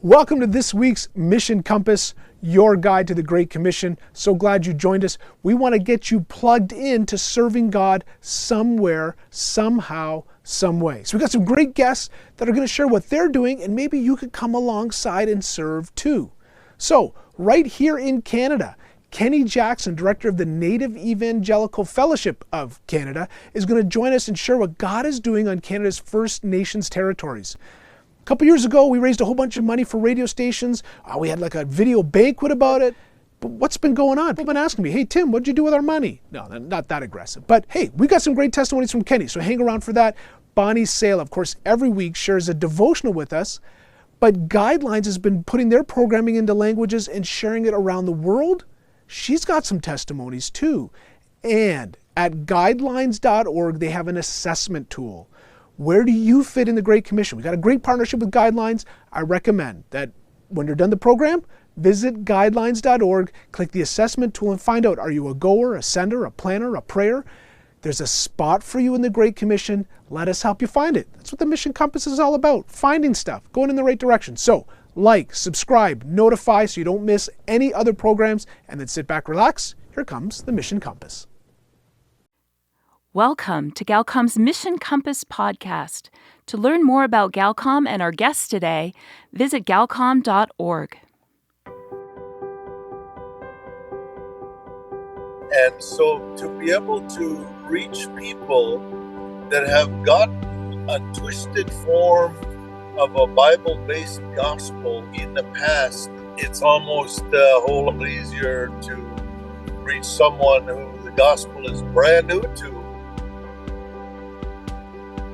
Welcome to this week's Mission Compass, your guide to the Great Commission. So glad you joined us. We want to get you plugged in to serving God somewhere, somehow, some way. So we got some great guests that are going to share what they're doing, and maybe you could come alongside and serve too. So right here in Canada, Kene Jackson, Director of the Native Evangelical Fellowship of Canada, is going to join us and share what God is doing on Canada's First Nations territories. A couple years ago, we raised a whole bunch of money for radio stations. We had like a video banquet about it. But what's been going on? People have been asking me, hey, Tim, what'd you do with our money? No, not that aggressive. But hey, we got some great testimonies from Kene, so hang around for that. Sala, of course, every week shares a devotional with us. But Guidelines has been putting their programming into languages and sharing it around the world. She's got some testimonies too. And at guidelines.org, they have an assessment tool. Where do you fit in the Great Commission? We got a great partnership with Guidelines. I recommend that when you're done the program, visit guidelines.org, click the assessment tool and find out, are you a goer, a sender, a planner, a prayer? There's a spot for you in the Great Commission. Let us help you find it. That's what the Mission Compass is all about, finding stuff, going in the right direction. So like, subscribe, notify so you don't miss any other programs, and then sit back, relax. Here comes the Mission Compass. Welcome to Galcom's Mission Compass podcast. To learn more about Galcom and our guests today, visit galcom.org. And so to be able to reach people that have got a twisted form of a Bible-based gospel in the past, it's almost a whole lot easier to reach someone who the gospel is brand new to.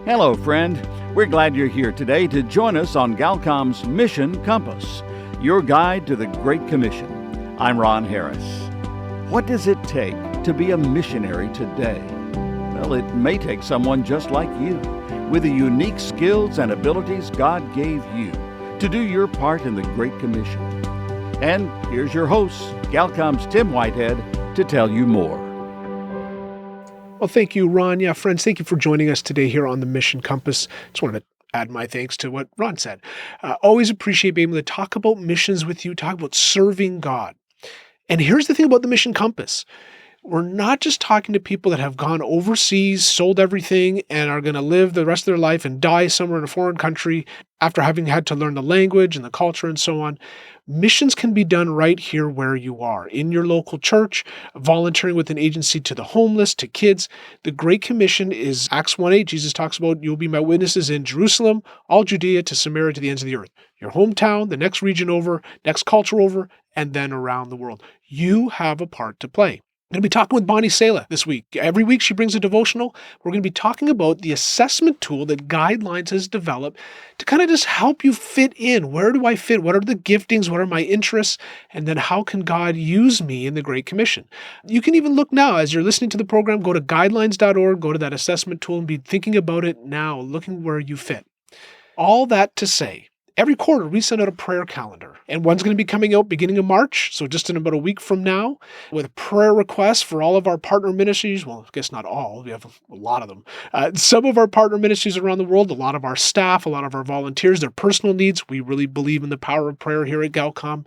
Hello, friend. We're glad you're here today to join us on Galcom's Mission Compass, your guide to the Great Commission. I'm Ron Harris. What does it take to be a missionary today? Well, it may take someone just like you, with the unique skills and abilities God gave you to do your part in the Great Commission. And here's your host, Galcom's Tim Whitehead, to tell you more. Well, thank you, Ron. Yeah, friends, thank you for joining us today here on the Mission Compass. Just wanted to add my thanks to what Ron said. Always appreciate being able to talk about missions with you, talk about serving God. And here's the thing about the Mission Compass. We're not just talking to people that have gone overseas, sold everything, and are going to live the rest of their life and die somewhere in a foreign country after having had to learn the language and the culture and so on. Missions can be done right here where you are, in your local church, volunteering with an agency to the homeless, to kids. The Great Commission is Acts 1:8. Jesus talks about, you'll be my witnesses in Jerusalem, all Judea to Samaria to the ends of the earth. Your hometown, the next region over, next culture over, and then around the world. You have a part to play. I'm going to be talking with Sala this week. Every week she brings a devotional. We're going to be talking about the assessment tool that Guidelines has developed to kind of just help you fit in. Where do I fit? What are the giftings? What are my interests? And then how can God use me in the Great Commission? You can even look now as you're listening to the program, go to guidelines.org, go to that assessment tool and be thinking about it now, looking where you fit. All that to say, every quarter, we send out a prayer calendar, and one's going to be coming out beginning of March, so just in about a week from now, with prayer requests for all of our partner ministries. Well, I guess not all. We have a lot of them. Some of our partner ministries around the world, a lot of our staff, a lot of our volunteers, their personal needs. We really believe in the power of prayer here at Galcom.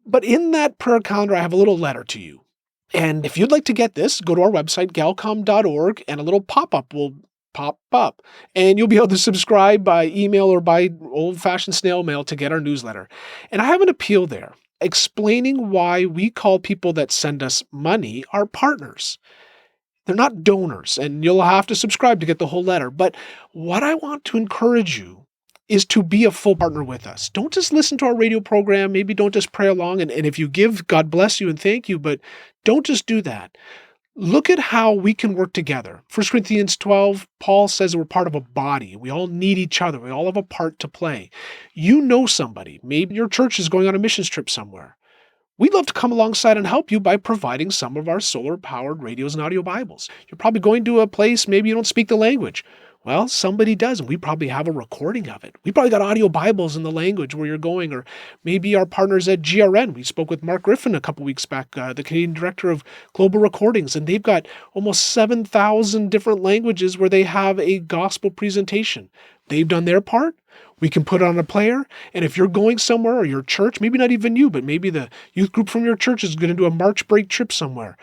But in that prayer calendar, I have a little letter to you. And if you'd like to get this, go to our website, galcom.org, and a little pop-up will pop up, and you'll be able to subscribe by email or by old-fashioned snail mail to get our newsletter. And I have an appeal there explaining why we call people that send us money our partners. They're not donors, and you'll have to subscribe to get the whole letter. But what I want to encourage you is to be a full partner with us. Don't just listen to our radio program. Maybe don't just pray along. And if you give, God bless you and thank you, but don't just do that. Look at how we can work together. 1 Corinthians 12, Paul says we're part of a body. We all need each other. We all have a part to play. You know somebody. Maybe your church is going on a missions trip somewhere. We'd love to come alongside and help you by providing some of our solar-powered radios and audio Bibles. You're probably going to a place, maybe you don't speak the language. Well, somebody does, and we probably have a recording of it. We probably got audio Bibles in the language where you're going, or maybe our partners at GRN. We spoke with Mark Griffin a couple weeks back, the Canadian Director of Global Recordings, and they've got almost 7,000 different languages where they have a gospel presentation. They've done their part. We can put it on a player, and if you're going somewhere or your church, maybe not even you, but maybe the youth group from your church is going to do a March break trip somewhere.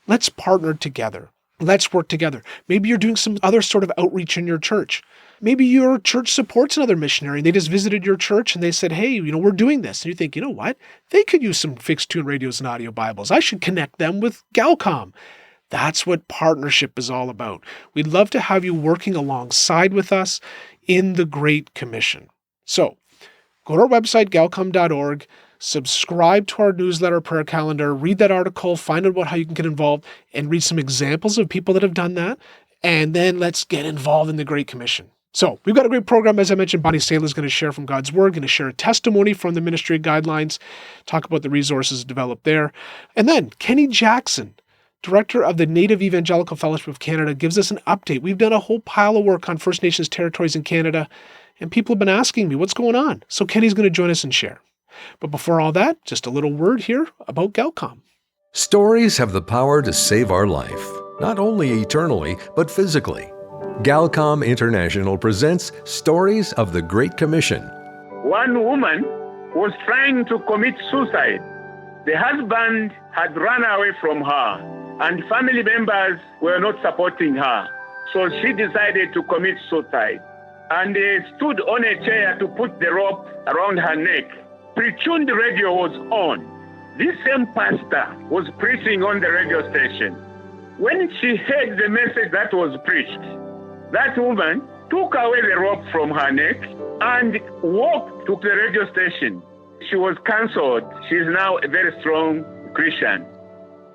Let's partner together. Let's work together. Maybe you're doing some other sort of outreach in your church. Maybe your church supports another missionary. They just visited your church and they said, hey, we're doing this. And you think, you know what? They could use some fixed tune radios and audio Bibles. I should connect them with Galcom. That's what partnership is all about. We'd love to have you working alongside with us in the Great Commission. So go to our website, galcom.org, subscribe to our newsletter prayer calendar, read that article, find out about how you can get involved, and read some examples of people that have done that. And then let's get involved in the Great Commission. So we've got a great program. As I mentioned, Bonnie Sala is going to share from God's Word, going to share a testimony from the ministry guidelines, talk about the resources developed there. And then Kene Jackson, Director of the Native Evangelical Fellowship of Canada, gives us an update. We've done a whole pile of work on First Nations territories in Canada, and people have been asking me, what's going on? So Kenny's going to join us and share. But before all that, just a little word here about Galcom. Stories have the power to save our life, not only eternally, but physically. Galcom International presents Stories of the Great Commission. One woman was trying to commit suicide. The husband had run away from her, and family members were not supporting her. So she decided to commit suicide. And they stood on a chair to put the rope around her neck. Pre-tuned radio was on. This same pastor was preaching on the radio station. When she heard the message that was preached, that woman took away the rope from her neck and walked to the radio station. She was counseled. She is now a very strong Christian.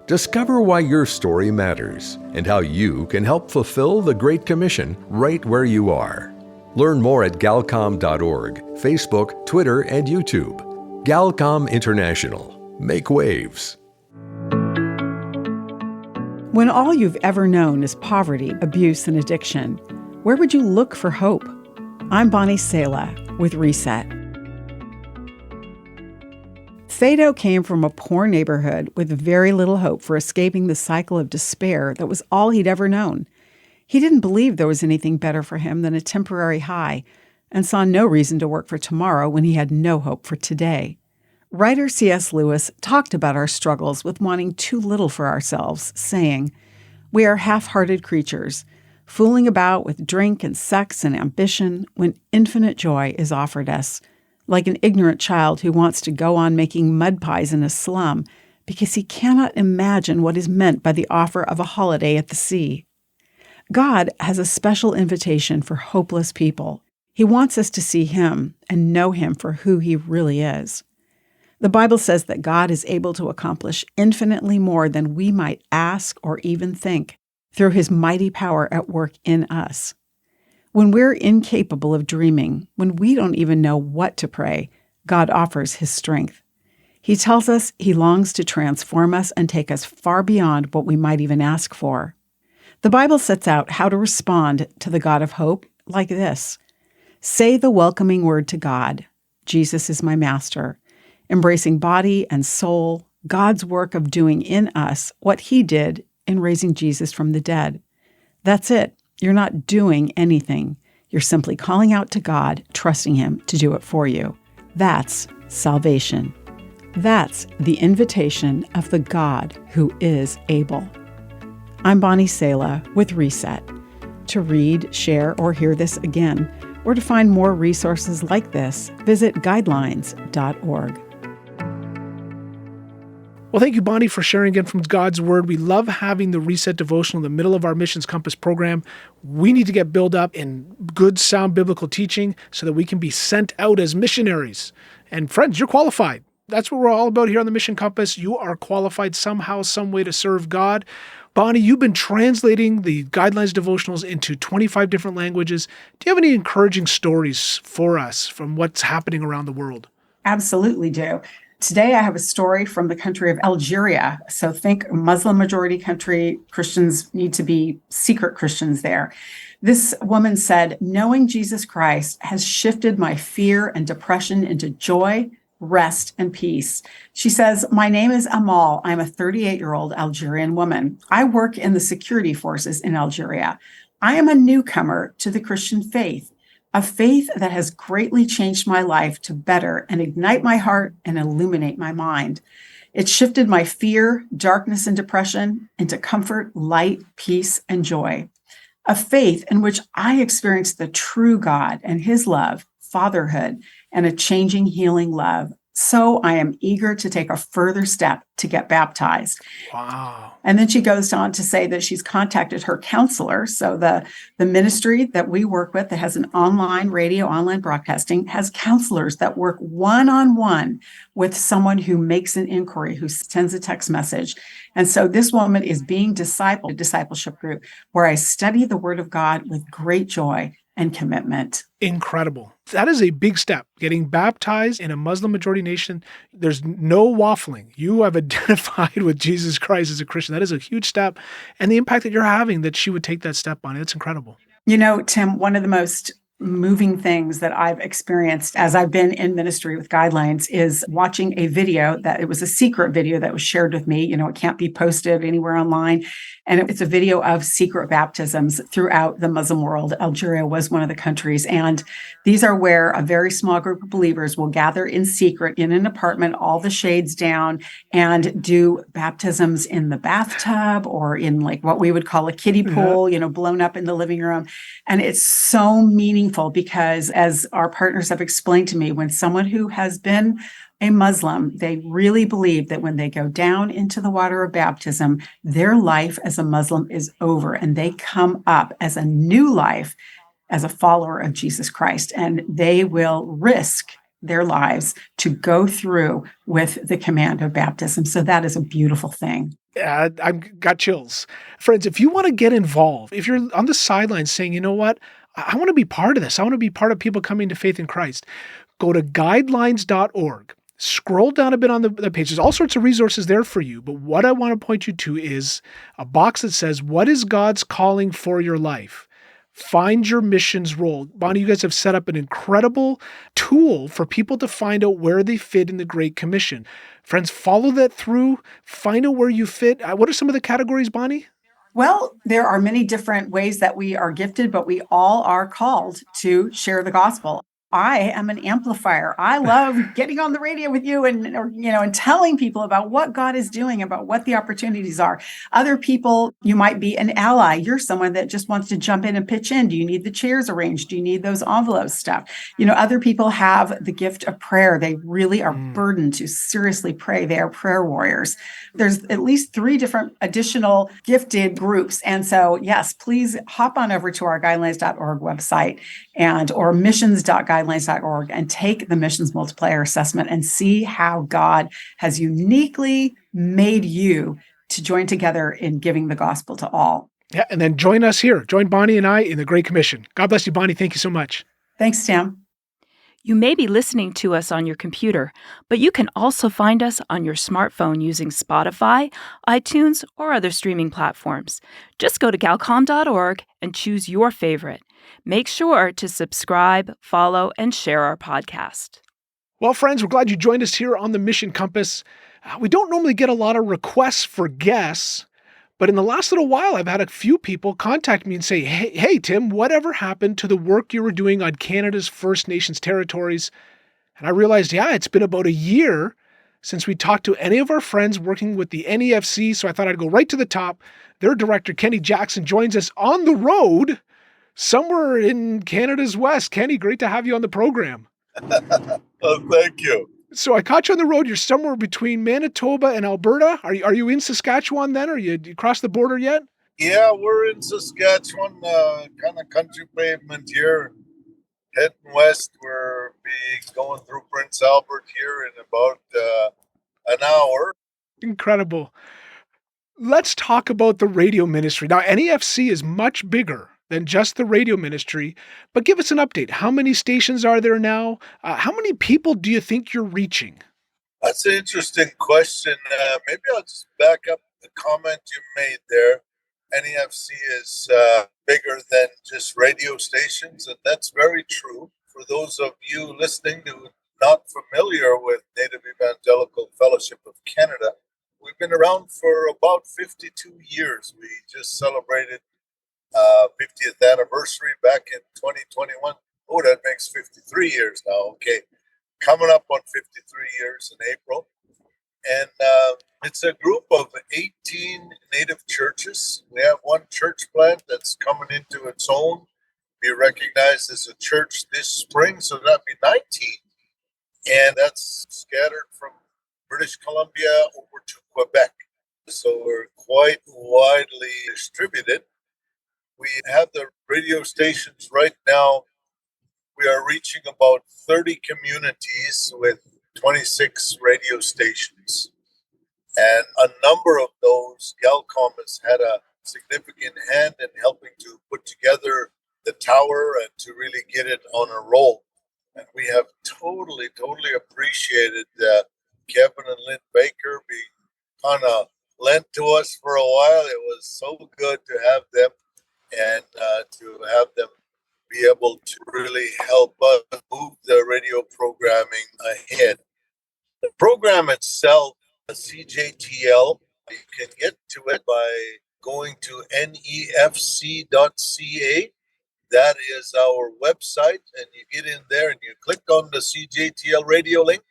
Discover why your story matters and how you can help fulfill the Great Commission right where you are. Learn more at galcom.org, Facebook, Twitter, and YouTube. Galcom International. Make waves. When all you've ever known is poverty, abuse, and addiction, where would you look for hope? I'm Bonnie Sala with Reset. Fado came from a poor neighborhood with very little hope for escaping the cycle of despair that was all he'd ever known. He didn't believe there was anything better for him than a temporary high, and saw no reason to work for tomorrow when he had no hope for today. Writer C.S. Lewis talked about our struggles with wanting too little for ourselves, saying, "We are half-hearted creatures, fooling about with drink and sex and ambition when infinite joy is offered us, like an ignorant child who wants to go on making mud pies in a slum because he cannot imagine what is meant by the offer of a holiday at the sea." God has a special invitation for hopeless people. He wants us to see Him and know Him for who He really is. The Bible says that God is able to accomplish infinitely more than we might ask or even think through His mighty power at work in us. When we're incapable of dreaming, when we don't even know what to pray, God offers His strength. He tells us He longs to transform us and take us far beyond what we might even ask for. The Bible sets out how to respond to the God of hope like this. Say the welcoming word to God, Jesus is my master, embracing body and soul, God's work of doing in us what He did in raising Jesus from the dead. That's it. You're not doing anything. You're simply calling out to God, trusting Him to do it for you. That's salvation. That's the invitation of the God who is able. I'm Bonnie Sala with Reset. To read, share, or hear this again, or to find more resources like this, visit guidelines.org. Well, thank you, Bonnie, for sharing again from God's Word. We love having the Reset devotional in the middle of our Missions Compass program. We need to get built up in good, sound biblical teaching so that we can be sent out as missionaries. And friends, you're qualified. That's what we're all about here on the Mission Compass. You are qualified somehow, some way to serve God. Bonnie, you've been translating the Guidelines devotionals into 25 different languages. Do you have any encouraging stories for us from what's happening around the world? Absolutely do. Today, I have a story from the country of Algeria. So think Muslim majority country. Christians need to be secret Christians there. This woman said, knowing Jesus Christ has shifted my fear and depression into joy, rest, and peace. She says, my name is Amal. I'm a 38-year-old Algerian woman. I work in the security forces in Algeria. I am a newcomer to the Christian faith. a faith that has greatly changed my life to better and ignite my heart and illuminate my mind. It shifted my fear, darkness, and depression into comfort, light, peace, and joy. A faith in which I experienced the true God and his love, fatherhood, and a changing, healing love. So I am eager to take a further step to get baptized. Wow. And then she goes on to say that she's contacted her counselor. So the ministry that we work with that has an online radio, online broadcasting, has counselors that work one-on-one with someone who makes an inquiry, who sends a text message. And so this woman is being discipled, a discipleship group where I study the word of God with great joy and commitment. Incredible. That is a big step. Getting baptized in a Muslim majority nation, there's no waffling. You have identified with Jesus Christ as a Christian. That is a huge step. And the impact that you're having that she would take that step on, it's incredible. You know, Tim, one of the most moving things that I've experienced as I've been in ministry with Guidelines is watching a video that it was a secret video that was shared with me. You know, it can't be posted anywhere online. And it's a video of secret baptisms throughout the Muslim world. Algeria was one of the countries. And these are where a very small group of believers will gather in secret in an apartment, all the shades down, and do baptisms in the bathtub or in like what we would call a kiddie pool, you know, blown up in the living room. And it's so meaningful because, as our partners have explained to me, when someone who has been a Muslim, they really believe that when they go down into the water of baptism, their life as a Muslim is over and they come up as a new life as a follower of Jesus Christ. And they will risk their lives to go through with the command of baptism. So that is a beautiful thing. Yeah, I've got chills. Friends, if you want to get involved, if you're on the sidelines saying, you know what, I want to be part of this. I want to be part of people coming to faith in Christ. Go to guidelines.org. Scroll down a bit on the page. There's all sorts of resources there for you. But what I want to point you to is a box that says, what is God's calling for your life? Find your missions role. Bonnie, you guys have set up an incredible tool for people to find out where they fit in the Great Commission. Friends, follow that through. Find out where you fit. What are some of the categories, Bonnie? Well, there are many different ways that we are gifted, but we all are called to share the gospel. I am an amplifier. I love getting on the radio with you and telling people about what God is doing, about what the opportunities are. Other people, you might be an ally. You're someone that just wants to jump in and pitch in. Do you need the chairs arranged? Do you need those envelopes stuffed? You know, other people have the gift of prayer. They really are burdened to seriously pray. They are prayer warriors. There's at least 3 different additional gifted groups. And so, yes, please hop on over to our guidelines.org website or missions.guidelines.org and take the missions multiplier assessment and see how God has uniquely made you to join together in giving the gospel to all. Yeah, and then join us here. Join Bonnie and I in the Great Commission. God bless you, Bonnie. Thank you so much. Thanks, Tim. You may be listening to us on your computer, but you can also find us on your smartphone using Spotify, iTunes, or other streaming platforms. Just go to galcom.org and choose your favorite. Make sure to subscribe, follow, and share our podcast. Well, friends, we're glad you joined us here on the Mission Compass. We don't normally get a lot of requests for guests, but in the last little while, I've had a few people contact me and say, hey, Tim, whatever happened to the work you were doing on Canada's First Nations territories? And I realized, it's been about a year since we talked to any of our friends working with the NEFC, so I thought I'd go right to the top. Their director, Kene Jackson, joins us on the road somewhere in Canada's West. Kenny, great to have you on the program. Oh, thank you. So I caught you on the road. You're somewhere between Manitoba and Alberta. Are you in Saskatchewan then? You crossed the border yet? Yeah, we're in Saskatchewan, kind of country pavement here. Heading west, we're going through Prince Albert here in about an hour. Incredible. Let's talk about the radio ministry. Now, NEFC is much bigger than just the radio ministry, but give us an update. How many stations are there now? How many people do you think you're reaching? That's an interesting question. Maybe I'll just back up the comment you made there. NEFC is bigger than just radio stations, and that's very true. For those of you listening who are not familiar with Native Evangelical Fellowship of Canada, we've been around for about 52 years. We just celebrated 50th anniversary back in 2021. Oh, that makes 53 years now. Okay. Coming up on 53 years in April. And it's a group of 18 native churches. We have one church plant that's coming into its own, be recognized as a church this spring, so that'd be 19. And that's scattered from British Columbia over to Quebec. So we're quite widely distributed. We have the radio stations right now. We are reaching about 30 communities with 26 radio stations. And a number of those, Galcom has had a significant hand in helping to put together the tower and to really get it on a roll. And we have totally appreciated Kevin and Lynn Baker being kind of lent to us for a while. It was so good to have them and to have them be able to really help us move the radio programming ahead. The program itself, the CJTL, you can get to it by going to nefc.ca. That is our website, and you get in there and you click on the CJTL radio link,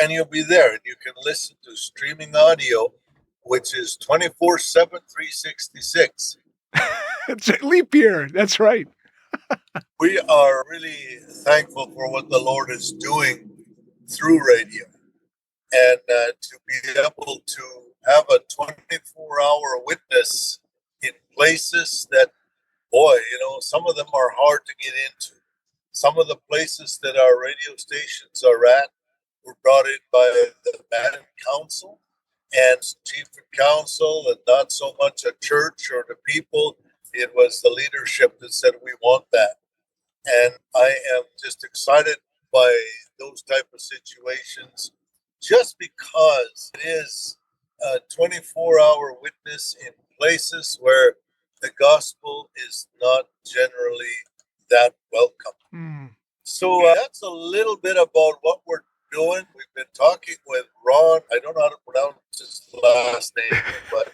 and you'll be there, and you can listen to streaming audio, which is 24/7, 366. It's a leap year. That's right. We are really thankful for what the Lord is doing through radio, and to be able to have a 24-hour witness in places that, boy, some of them are hard to get into. Some of the places that our radio stations are at were brought in by the band council and chief and council, and not so much a church or the people. It was the leadership that said, we want that. And I am just excited by those type of situations, just because it is a 24-hour witness in places where the gospel is not generally that welcome. So that's a little bit about what we're doing. We've been talking with Ron. I don't know how to pronounce his last name, but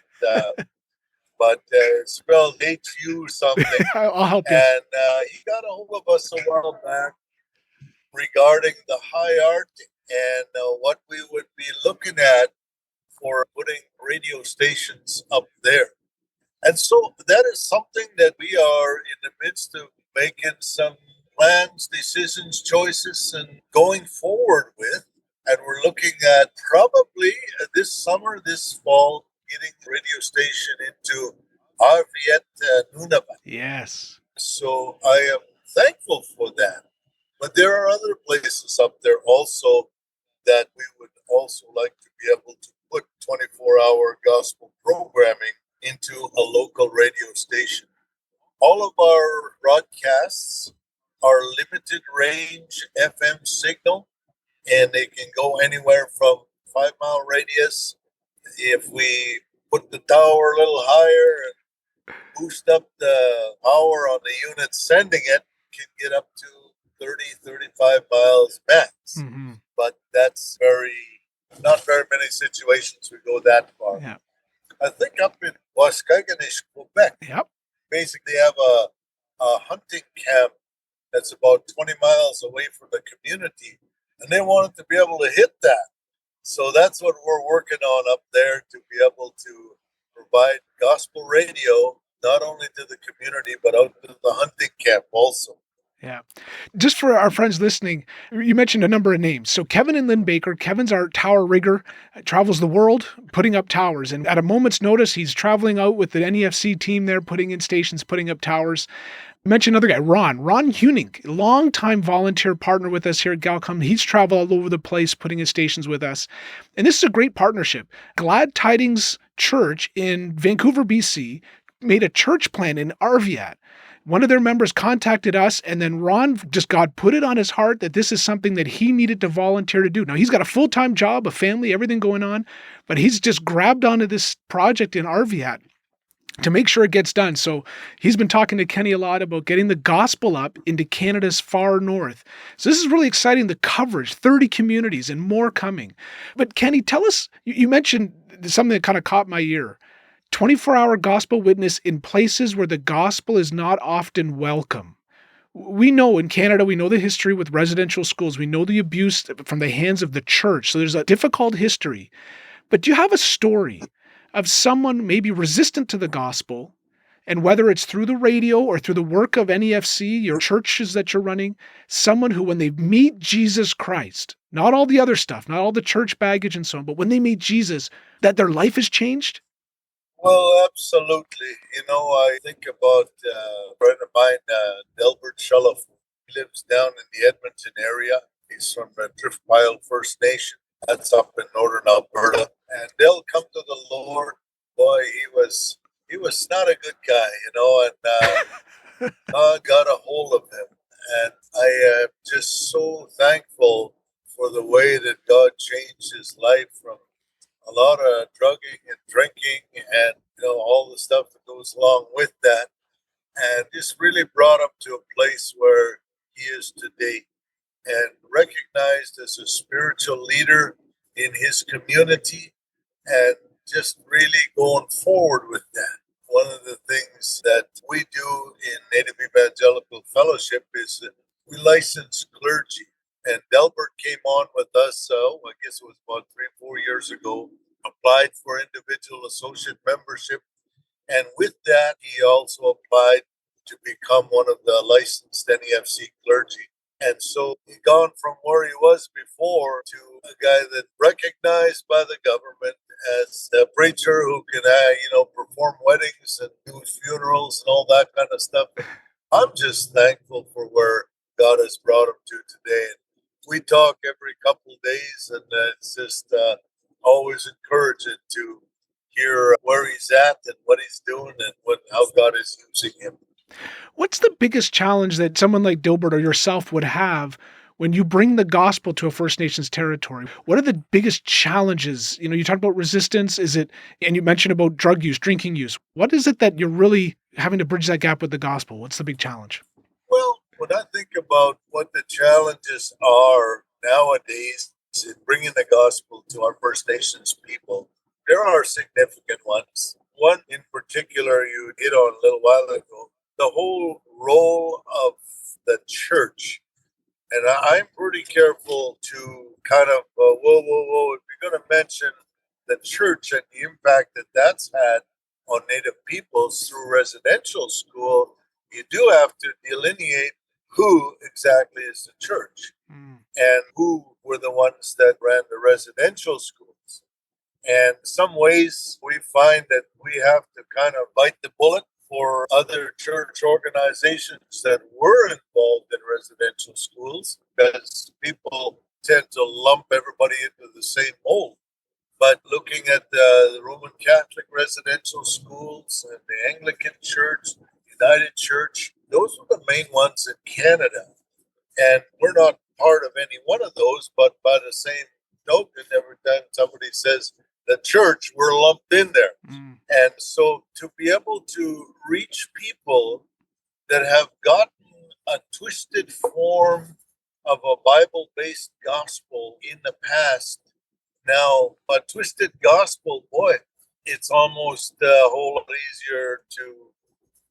it's spelled H-U something. I'll help you. And he got a hold of us a while back regarding the high Arctic and what we would be looking at for putting radio stations up there. And so that is something that we are in the midst of making some plans, decisions, choices, and going forward with. And we're looking at probably this summer, this fall, getting the radio station into Arviat, Nunavut. Yes. So I am thankful for that. But there are other places up there also that we would also like to be able to put 24-hour gospel programming into a local radio station. All of our broadcasts are limited range FM signal, and they can go anywhere from 5-mile radius. If we put the tower a little higher and boost up the power on the unit sending it, can get up to 30, 35 miles max. Mm-hmm. But that's not very many situations we go that far. Yeah. I think up in Waskaganish, Quebec, Yep. basically have a hunting camp that's about 20 miles away from the community, and they wanted to be able to hit that. So that's what we're working on up there, to be able to provide gospel radio, not only to the community, but out to the hunting camp also. Yeah. Just for our friends listening, you mentioned a number of names. So Kevin and Lynn Baker. Kevin's our tower rigger, travels the world putting up towers. And at a moment's notice, he's traveling out with the NEFC team there, putting in stations, putting up towers. I mentioned another guy, Ron Huning, longtime volunteer partner with us here at Galcom. He's traveled all over the place, putting in stations with us. And this is a great partnership. Glad Tidings Church in Vancouver, BC, made a church plant in Arviat. One of their members contacted us, and then Ron, just God put it on his heart that this is something that he needed to volunteer to do. Now, he's got a full-time job, a family, everything going on, but he's just grabbed onto this project in Arviat to make sure it gets done. So he's been talking to Kenny a lot about getting the gospel up into Canada's far north. So this is really exciting, the coverage, 30 communities and more coming. But Kenny, tell us, you mentioned something that kind of caught my ear. 24-hour gospel witness in places where the gospel is not often welcome. We know in Canada, we know the history with residential schools. We know the abuse from the hands of the church. So there's a difficult history. But do you have a story of someone maybe resistant to the gospel, and whether it's through the radio or through the work of NEFC, your churches that you're running, someone who, when they meet Jesus Christ, not all the other stuff, not all the church baggage and so on, but when they meet Jesus, that their life has changed? Well, absolutely. I think about a friend of mine, Delbert Shullif. He lives down in the Edmonton area. He's from the Driftpile First Nation. That's up in northern Alberta. And they'll come to the Lord. Boy, he was not a good guy, and God got a hold of him. And I am just so thankful for the way that God changed his life from a lot of drugging and drinking and all the stuff that goes along with that, and just really brought him to a place where he is today and recognized as a spiritual leader in his community, and just really going forward with that. One of the things that we do in Native Evangelical Fellowship is that we license clergy. And Delbert came on with us, I guess it was about 3 or 4 years ago, applied for individual associate membership. And with that, he also applied to become one of the licensed NEFC clergy. And so he gone from where he was before to a guy that recognized by the government as a preacher who can, perform weddings and do funerals and all that kind of stuff. I'm just thankful for where God has brought him to today. And we talk every couple of days, and it's just always encouraging to hear where he's at and what he's doing and how God is using him. What's the biggest challenge that someone like Dilbert or yourself would have when you bring the gospel to a First Nations territory? What are the biggest challenges? You talk about resistance. And you mentioned about drug use, drinking use. What is it that you're really having to bridge that gap with the gospel? What's the big challenge? Well, when I think about what the challenges are nowadays in bringing the gospel to our First Nations people, there are significant ones. One in particular you hit on a little while ago, the whole role of the church. And I'm pretty careful to kind of, whoa, if you're going to mention the church and the impact that that's had on Native peoples through residential school, you do have to delineate who exactly is the church and who were the ones that ran the residential schools. And in some ways, we find that we have to kind of bite the bullet for other church organizations that were involved in residential schools, because people tend to lump everybody into the same mold. But looking at the Roman Catholic residential schools and the Anglican Church, United Church, those were the main ones in Canada. And we're not part of any one of those, but by the same token, every time somebody says the church, we're lumped in there. And so to be able to reach people that have gotten a twisted form of a Bible-based gospel in the past, now a twisted gospel, boy, it's almost a whole lot easier to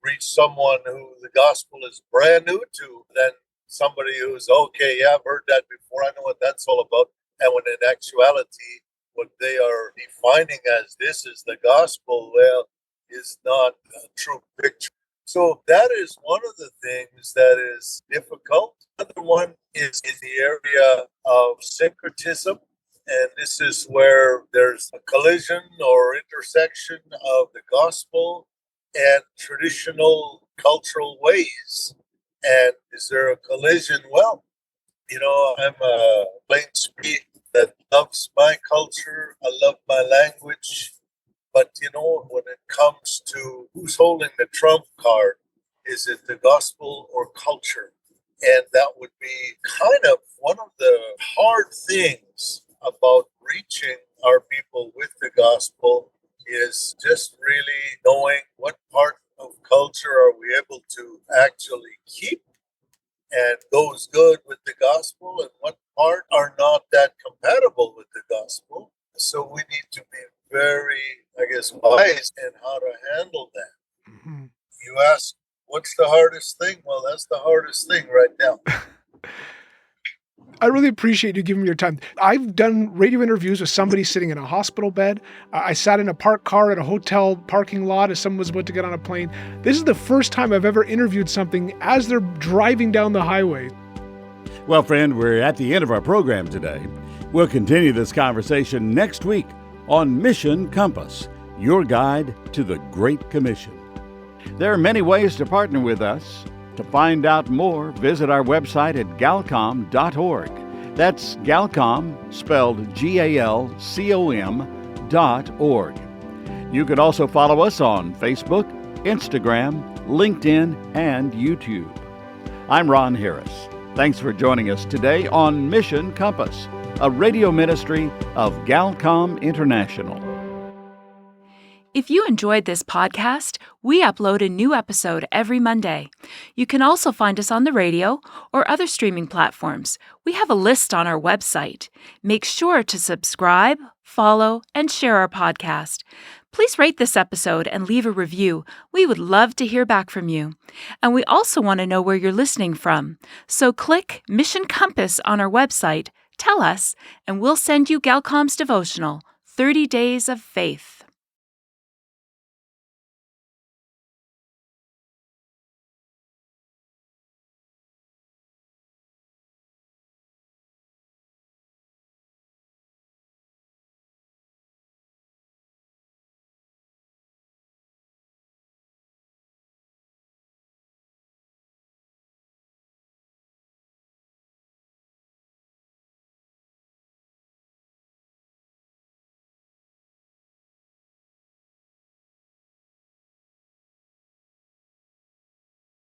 reach someone who the gospel is brand new to than somebody who's, okay, yeah, I've heard that before, I know what that's all about. And when in actuality, what they are defining as this is the gospel, well, is not a true picture. So that is one of the things that is difficult. Another one is in the area of syncretism. And this is where there's a collision or intersection of the gospel and traditional cultural ways. And is there a collision? Well, I'm a plain speak that loves my culture. I love my language. But, when it comes to who's holding the trump card, is it the gospel or culture? And that would be kind of one of the hard things about reaching our people with the gospel, is just really knowing what part of culture are we able to actually keep and goes good with the gospel, and what part are not that compatible with the gospel. So we need to be very, wise in how to handle that. You ask, what What's the hardest thing? Well, that's the hardest thing right now. I really appreciate you giving me your time. I've done radio interviews with somebody sitting in a hospital bed. I sat in a parked car at a hotel parking lot as someone was about to get on a plane. This is the first time I've ever interviewed something as they're driving down the highway. Well, friend, we're at the end of our program today. We'll continue this conversation next week on Mission Compass, your guide to the Great Commission. There are many ways to partner with us. To find out more, visit our website at galcom.org. That's Galcom, spelled GALCOM.org. You can also follow us on Facebook, Instagram, LinkedIn, and YouTube. I'm Ron Harris. Thanks for joining us today on Mission Compass, a radio ministry of Galcom International. If you enjoyed this podcast, we upload a new episode every Monday. You can also find us on the radio or other streaming platforms. We have a list on our website. Make sure to subscribe, follow, and share our podcast. Please rate this episode and leave a review. We would love to hear back from you. And we also want to know where you're listening from. So click Mission Compass on our website, tell us, and we'll send you Galcom's devotional, 30 Days of Faith.